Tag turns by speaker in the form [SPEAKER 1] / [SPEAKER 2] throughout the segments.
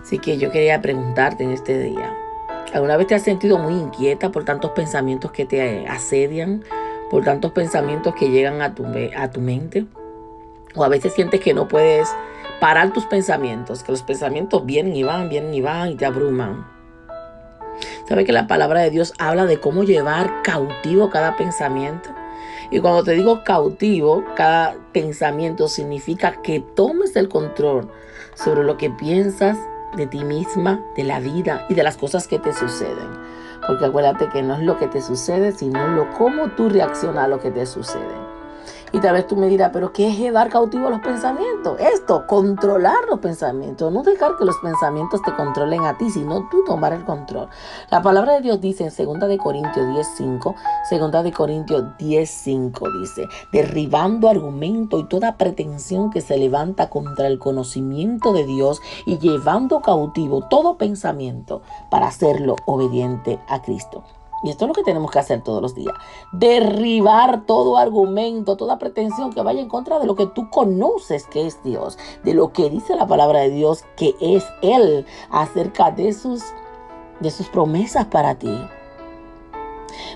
[SPEAKER 1] Así que yo quería preguntarte en este día, ¿alguna vez te has sentido muy inquieta por tantos pensamientos que te asedian, por tantos pensamientos que llegan a tu mente? O a veces sientes que no puedes parar tus pensamientos, que los pensamientos vienen y van y te abruman. ¿Sabes que la palabra de Dios habla de cómo llevar cautivo cada pensamiento? Y cuando te digo cautivo, cada pensamiento significa que tomes el control sobre lo que piensas de ti misma, de la vida y de las cosas que te suceden. Porque acuérdate que no es lo que te sucede, sino cómo tú reaccionas a lo que te sucede. Y tal vez tú me dirás, ¿pero qué es llevar cautivo los pensamientos? Esto, controlar los pensamientos. No dejar que los pensamientos te controlen a ti, sino tú tomar el control. La palabra de Dios dice en 2 Corintios 10:5, 2 Corintios 10:5 dice, derribando argumento y toda pretensión que se levanta contra el conocimiento de Dios y llevando cautivo todo pensamiento para hacerlo obediente a Cristo. Y esto es lo que tenemos que hacer todos los días. Derribar todo argumento, toda pretensión que vaya en contra de lo que tú conoces que es Dios, de lo que dice la palabra de Dios que es Él, acerca de sus promesas para ti.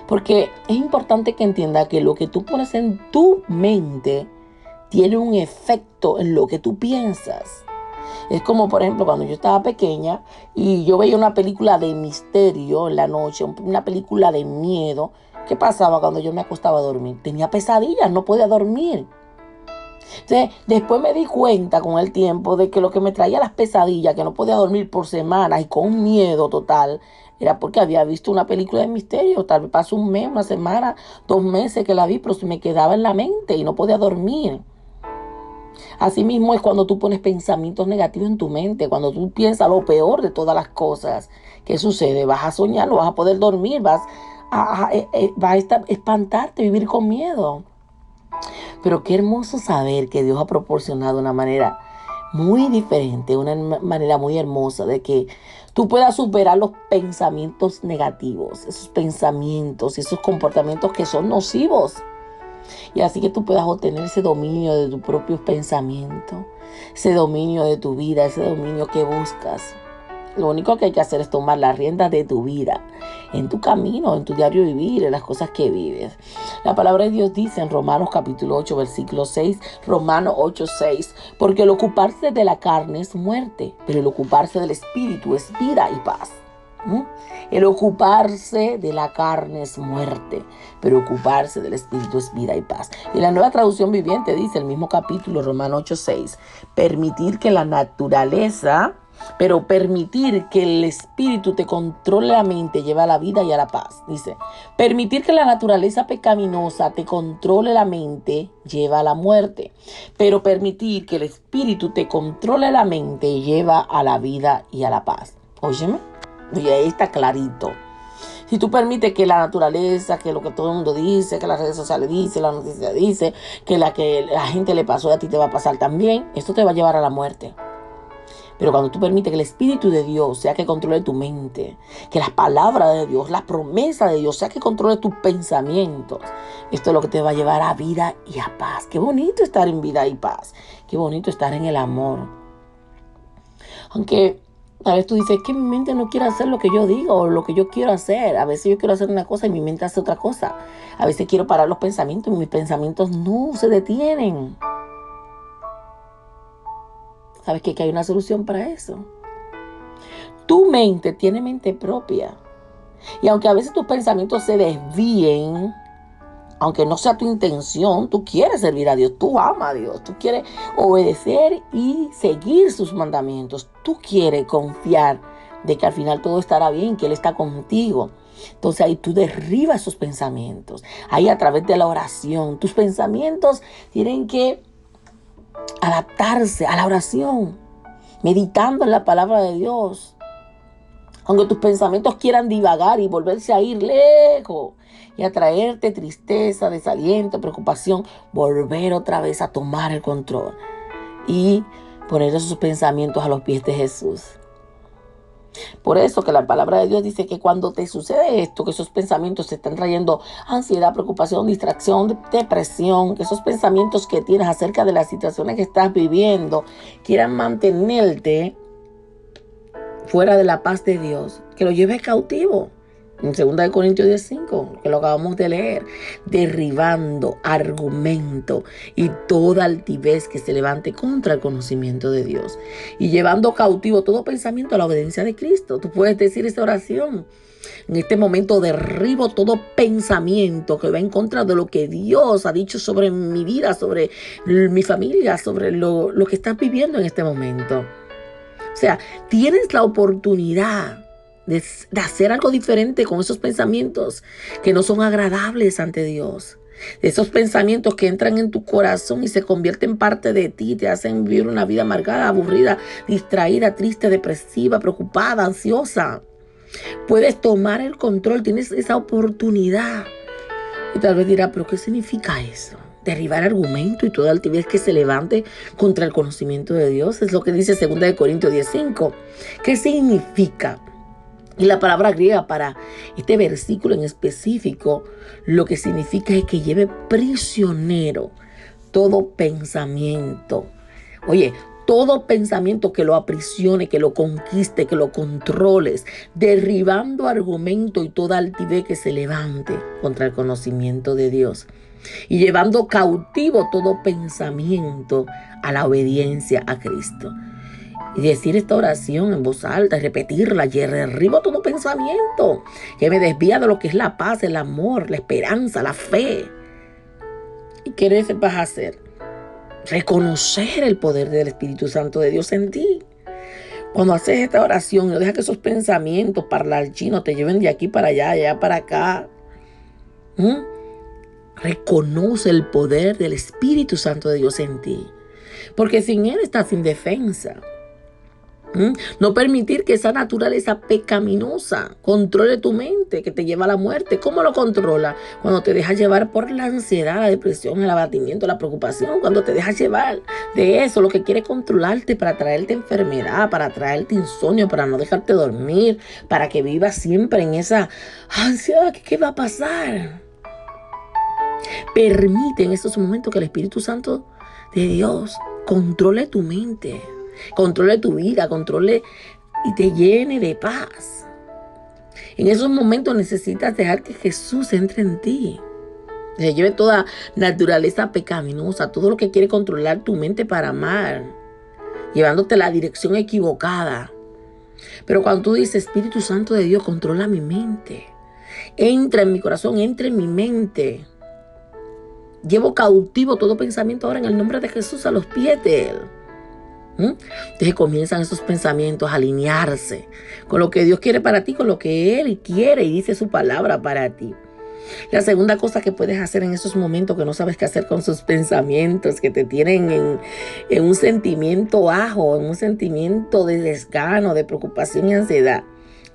[SPEAKER 1] Porque es importante que entienda que lo que tú pones en tu mente tiene un efecto en lo que tú piensas. Es como, por ejemplo, cuando yo estaba pequeña y yo veía una película de misterio en la noche, una película de miedo. ¿Qué pasaba cuando yo me acostaba a dormir? Tenía pesadillas, no podía dormir. Entonces, después me di cuenta con el tiempo de que lo que me traía las pesadillas, que no podía dormir por semanas y con un miedo total, era porque había visto una película de misterio. Tal vez pasó un mes, una semana, 2 meses que la vi, pero se me quedaba en la mente y no podía dormir. Asimismo es cuando tú pones pensamientos negativos en tu mente, cuando tú piensas lo peor de todas las cosas. ¿Qué sucede? Vas a soñar, no vas a poder dormir, vas a espantarte, vivir con miedo. Pero qué hermoso saber que Dios ha proporcionado una manera muy diferente, una manera muy hermosa de que tú puedas superar los pensamientos negativos, esos pensamientos y esos comportamientos que son nocivos. Y así que tú puedas obtener ese dominio de tus propios pensamientos, ese dominio de tu vida, ese dominio que buscas. Lo único que hay que hacer es tomar las riendas de tu vida, en tu camino, en tu diario vivir, en las cosas que vives. La palabra de Dios dice en Romanos capítulo 8, versículo 6, Romanos 8:6, porque el ocuparse de la carne es muerte, pero el ocuparse del espíritu es vida y paz. El ocuparse de la carne es muerte, pero ocuparse del espíritu es vida y paz. Y la Nueva Traducción Viviente dice, el mismo capítulo, Romanos 8:6, permitir que el espíritu te controle la mente lleva a la vida y a la paz. Dice, permitir que la naturaleza pecaminosa te controle la mente lleva a la muerte, pero permitir que el espíritu te controle la mente lleva a la vida y a la paz. Óyeme. Y ahí está clarito. Si tú permites que la naturaleza, que lo que todo el mundo dice, que las redes sociales dicen, la noticia dice, que la gente le pasó a ti te va a pasar también, esto te va a llevar a la muerte. Pero cuando tú permites que el Espíritu de Dios sea que controle tu mente, que las palabras de Dios, las promesas de Dios sea que controle tus pensamientos, esto es lo que te va a llevar a vida y a paz. Qué bonito estar en vida y paz. Qué bonito estar en el amor. Aunque a veces tú dices que mi mente no quiere hacer lo que yo digo o lo que yo quiero hacer. A veces yo quiero hacer una cosa y mi mente hace otra cosa. A veces quiero parar los pensamientos y mis pensamientos no se detienen. ¿Sabes qué? Que hay una solución para eso. Tu mente tiene mente propia. Y aunque a veces tus pensamientos se desvíen, aunque no sea tu intención, tú quieres servir a Dios, tú amas a Dios, tú quieres obedecer y seguir sus mandamientos, tú quieres confiar de que al final todo estará bien, que Él está contigo. Entonces ahí tú derribas esos pensamientos, ahí a través de la oración, tus pensamientos tienen que adaptarse a la oración, meditando en la palabra de Dios. Aunque tus pensamientos quieran divagar y volverse a ir lejos y a traerte tristeza, desaliento, preocupación, volver otra vez a tomar el control y poner esos pensamientos a los pies de Jesús. Por eso que la palabra de Dios dice que cuando te sucede esto, que esos pensamientos te están trayendo ansiedad, preocupación, distracción, depresión, que esos pensamientos que tienes acerca de las situaciones que estás viviendo quieran mantenerte fuera de la paz de Dios, que lo lleve cautivo. En 2 Corintios 10:5, que lo acabamos de leer, derribando argumento y toda altivez que se levante contra el conocimiento de Dios y llevando cautivo todo pensamiento a la obediencia de Cristo. Tú puedes decir esta oración. En este momento derribo todo pensamiento que va en contra de lo que Dios ha dicho sobre mi vida, sobre mi familia, sobre lo que estás viviendo en este momento. O sea, tienes la oportunidad de hacer algo diferente con esos pensamientos que no son agradables ante Dios. Esos pensamientos que entran en tu corazón y se convierten parte de ti, te hacen vivir una vida amargada, aburrida, distraída, triste, depresiva, preocupada, ansiosa. Puedes tomar el control, tienes esa oportunidad. Y tal vez dirá, ¿pero qué significa eso? Derribar argumento y toda altivez que se levante contra el conocimiento de Dios. Es lo que dice 2 Corintios 10:5. ¿Qué significa? Y la palabra griega para este versículo en específico, lo que significa es que lleve prisionero todo pensamiento. Oye, todo pensamiento que lo aprisione, que lo conquiste, que lo controles, derribando argumento y toda altivez que se levante contra el conocimiento de Dios. Y llevando cautivo todo pensamiento a la obediencia a Cristo. Y decir esta oración en voz alta y repetirla. Y derribo todo pensamiento que me desvía de lo que es la paz, el amor, la esperanza, la fe. ¿Y qué vas a hacer? Reconocer el poder del Espíritu Santo de Dios en ti. Cuando haces esta oración, no dejas que esos pensamientos parlanchinos te lleven de aquí para allá, allá para acá. Reconoce el poder del Espíritu Santo de Dios en ti. Porque sin Él estás sin defensa. No permitir que esa naturaleza pecaminosa controle tu mente, que te lleva a la muerte. ¿Cómo lo controla? Cuando te dejas llevar por la ansiedad, la depresión, el abatimiento, la preocupación. Cuando te dejas llevar de eso, lo que quiere controlarte para traerte enfermedad, para traerte insomnio, para no dejarte dormir, para que vivas siempre en esa ansiedad. ¿Qué va a pasar? Permite en esos momentos que el Espíritu Santo de Dios controle tu mente. Controle tu vida, controle y te llene de paz. En esos momentos necesitas dejar que Jesús entre en ti. Se lleve toda naturaleza pecaminosa, todo lo que quiere controlar tu mente para amar, llevándote a la dirección equivocada. Pero cuando tú dices, Espíritu Santo de Dios, controla mi mente. Entra en mi corazón, entra en mi mente. Llevo cautivo todo pensamiento ahora en el nombre de Jesús a los pies de Él. Entonces comienzan esos pensamientos a alinearse con lo que Dios quiere para ti, con lo que Él quiere y dice su palabra para ti. La segunda cosa que puedes hacer en esos momentos que no sabes qué hacer con sus pensamientos, que te tienen en un sentimiento bajo, en un sentimiento de desgano, de preocupación y ansiedad,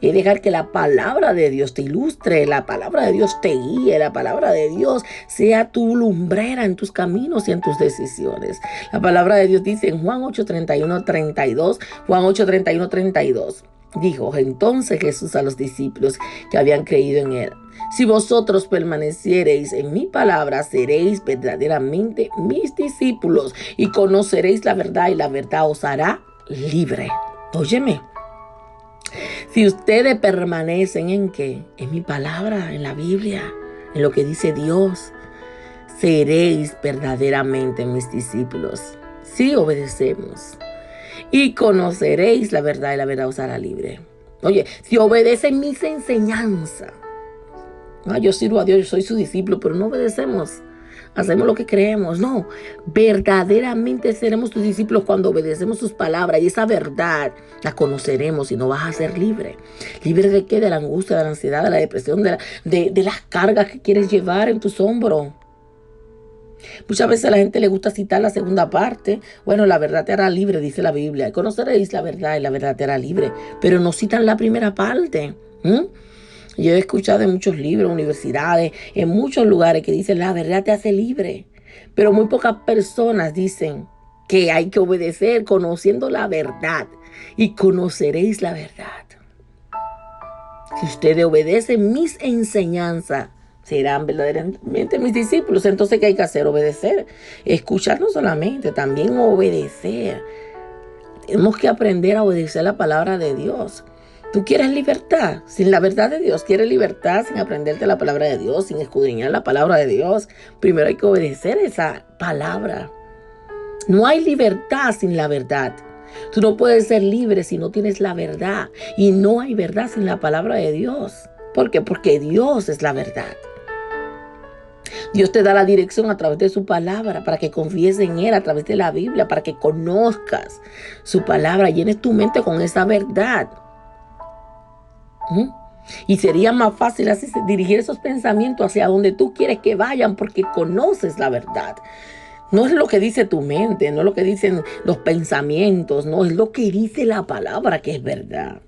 [SPEAKER 1] es dejar que la palabra de Dios te ilustre, la palabra de Dios te guíe, la palabra de Dios sea tu lumbrera en tus caminos y en tus decisiones. La palabra de Dios dice en Juan 8:31-32, Juan 8:31-32, dijo entonces Jesús a los discípulos que habían creído en Él: si vosotros permaneciereis en mi palabra, seréis verdaderamente mis discípulos y conoceréis la verdad y la verdad os hará libre. Óyeme. Si ustedes permanecen ¿en qué? En mi palabra, en la Biblia, en lo que dice Dios, seréis verdaderamente mis discípulos. Si obedecemos. Y conoceréis la verdad y la verdad os hará libre. Oye, si obedecen mis enseñanzas. Yo sirvo a Dios, yo soy su discípulo, pero no obedecemos. Hacemos lo que creemos. No, verdaderamente seremos tus discípulos cuando obedecemos sus palabras. Y esa verdad la conoceremos y no vas a ser libre. ¿Libre de qué? De la angustia, de la ansiedad, de la depresión, de las cargas que quieres llevar en tus hombros. Muchas veces a la gente le gusta citar la segunda parte. Bueno, la verdad te hará libre, dice la Biblia. Y conoceréis la verdad y la verdad te hará libre. Pero no citan la primera parte. Yo he escuchado en muchos libros, universidades, en muchos lugares que dicen la verdad te hace libre. Pero muy pocas personas dicen que hay que obedecer conociendo la verdad. Y conoceréis la verdad. Si ustedes obedecen mis enseñanzas, serán verdaderamente mis discípulos. Entonces, ¿qué hay que hacer? Obedecer. Escuchar no solamente, también obedecer. Tenemos que aprender a obedecer la palabra de Dios. ¿Tú quieres libertad? Sin la verdad de Dios, ¿quieres libertad sin aprenderte la palabra de Dios, sin escudriñar la palabra de Dios? Primero hay que obedecer esa palabra. No hay libertad sin la verdad. Tú no puedes ser libre si no tienes la verdad. Y no hay verdad sin la palabra de Dios. ¿Por qué? Porque Dios es la verdad. Dios te da la dirección a través de su palabra para que confíes en Él a través de la Biblia, para que conozcas su palabra, llenes tu mente con esa verdad. Y sería más fácil así dirigir esos pensamientos hacia donde tú quieres que vayan porque conoces la verdad. No es lo que dice tu mente, no es lo que dicen los pensamientos, no, es lo que dice la palabra que es verdad.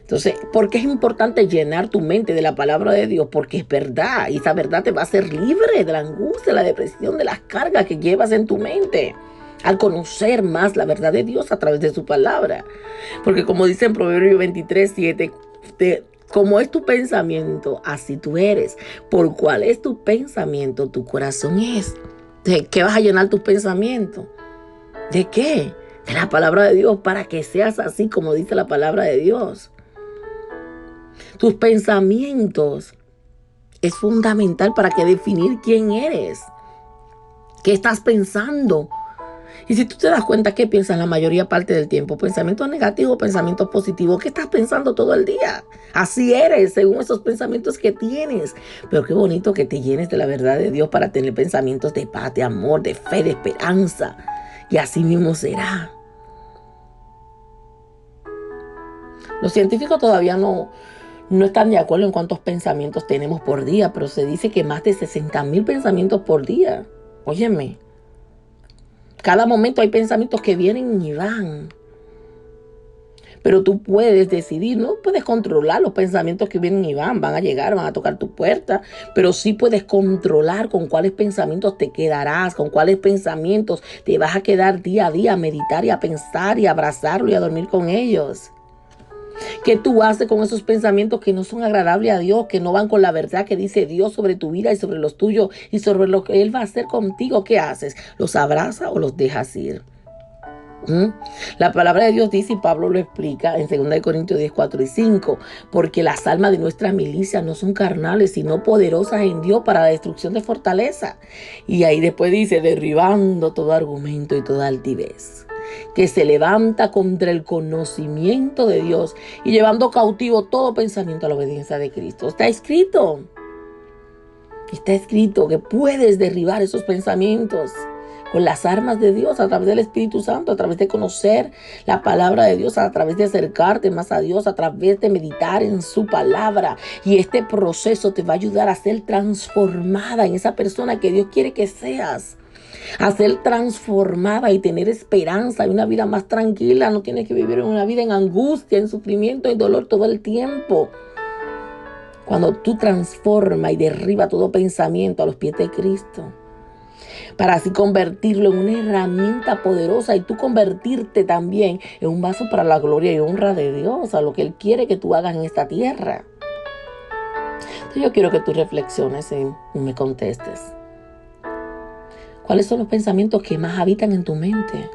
[SPEAKER 1] Entonces, ¿por qué es importante llenar tu mente de la palabra de Dios? Porque es verdad y esa verdad te va a hacer libre de la angustia, la depresión, de las cargas que llevas en tu mente. Al conocer más la verdad de Dios a través de su palabra. Porque como dice en Proverbios 23:7, como es tu pensamiento, así tú eres. Por cuál es tu pensamiento, tu corazón es. ¿De qué vas a llenar tus pensamientos? ¿De qué? De la palabra de Dios, para que seas así como dice la palabra de Dios. Tus pensamientos es fundamental para que definir quién eres. ¿Qué estás pensando? Y si tú te das cuenta, ¿qué piensas la mayoría parte del tiempo? ¿Pensamientos negativos o pensamientos positivos? ¿Qué estás pensando todo el día? Así eres, según esos pensamientos que tienes. Pero qué bonito que te llenes de la verdad de Dios para tener pensamientos de paz, de amor, de fe, de esperanza. Y así mismo será. Los científicos todavía no están de acuerdo en cuántos pensamientos tenemos por día, pero se dice que más de 60,000 pensamientos por día. Óyeme. Cada momento hay pensamientos que vienen y van. Pero tú puedes decidir, no puedes controlar los pensamientos que vienen y van a llegar, van a tocar tu puerta, pero sí puedes controlar con cuáles pensamientos te quedarás, con cuáles pensamientos te vas a quedar día a día, a meditar y a pensar y a abrazarlo y a dormir con ellos. ¿Qué tú haces con esos pensamientos que no son agradables a Dios, que no van con la verdad que dice Dios sobre tu vida y sobre los tuyos y sobre lo que Él va a hacer contigo? ¿Qué haces? ¿Los abrazas o los dejas ir? La palabra de Dios dice, y Pablo lo explica en 2 Corintios 10, 4 y 5, porque las almas de nuestra milicia no son carnales, sino poderosas en Dios para la destrucción de fortaleza. Y ahí después dice, derribando todo argumento y toda altivez que se levanta contra el conocimiento de Dios y llevando cautivo todo pensamiento a la obediencia de Cristo. Está escrito que puedes derribar esos pensamientos con las armas de Dios, a través del Espíritu Santo, a través de conocer la palabra de Dios, a través de acercarte más a Dios, a través de meditar en su palabra. Y este proceso te va a ayudar a ser transformada en esa persona que Dios quiere que seas. A ser transformada y tener esperanza y una vida más tranquila. No tienes que vivir una vida en angustia, en sufrimiento, en dolor todo el tiempo. Cuando tú transformas y derribas todo pensamiento a los pies de Cristo, para así convertirlo en una herramienta poderosa y tú convertirte también en un vaso para la gloria y honra de Dios, a lo que Él quiere que tú hagas en esta tierra. Entonces yo quiero que tú reflexiones y me contestes. ¿Cuáles son los pensamientos que más habitan en tu mente?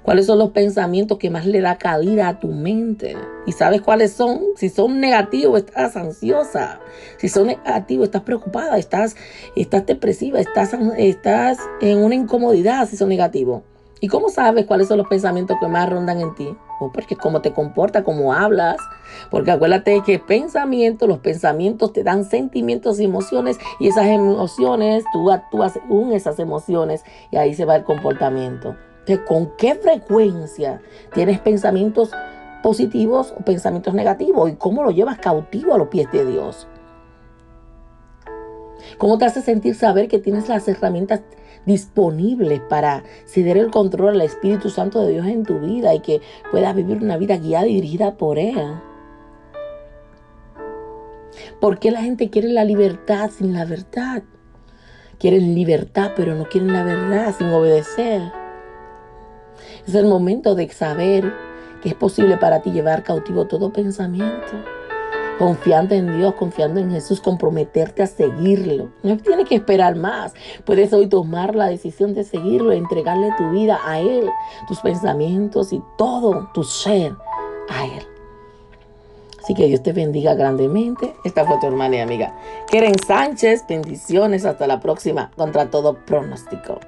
[SPEAKER 1] ¿Cuáles son los pensamientos que más le da cabida a tu mente? ¿Y sabes cuáles son? Si son negativos, estás ansiosa. Si son negativos, estás preocupada, estás depresiva, estás en una incomodidad si son negativos. ¿Y cómo sabes cuáles son los pensamientos que más rondan en ti? Porque cómo te comportas, cómo hablas. Porque acuérdate que los pensamientos te dan sentimientos y emociones. Y esas emociones, tú actúas según esas emociones. Y ahí se va el comportamiento. Entonces, ¿con qué frecuencia tienes pensamientos positivos o pensamientos negativos? ¿Y cómo lo llevas cautivo a los pies de Dios? ¿Cómo te hace sentir saber que tienes las herramientas disponibles para ceder el control al Espíritu Santo de Dios en tu vida y que puedas vivir una vida guiada y dirigida por Él? ¿Por qué la gente quiere la libertad sin la verdad? Quieren libertad, pero no quieren la verdad sin obedecer. Es el momento de saber que es posible para ti llevar cautivo todo pensamiento. Confiando en Dios, confiando en Jesús, comprometerte a seguirlo. No tienes que esperar más. Puedes hoy tomar la decisión de seguirlo, entregarle tu vida a Él, tus pensamientos y todo tu ser a Él. Así que Dios te bendiga grandemente. Esta fue tu hermana y amiga Keren Sánchez. Bendiciones. Hasta la próxima. Contra todo pronóstico.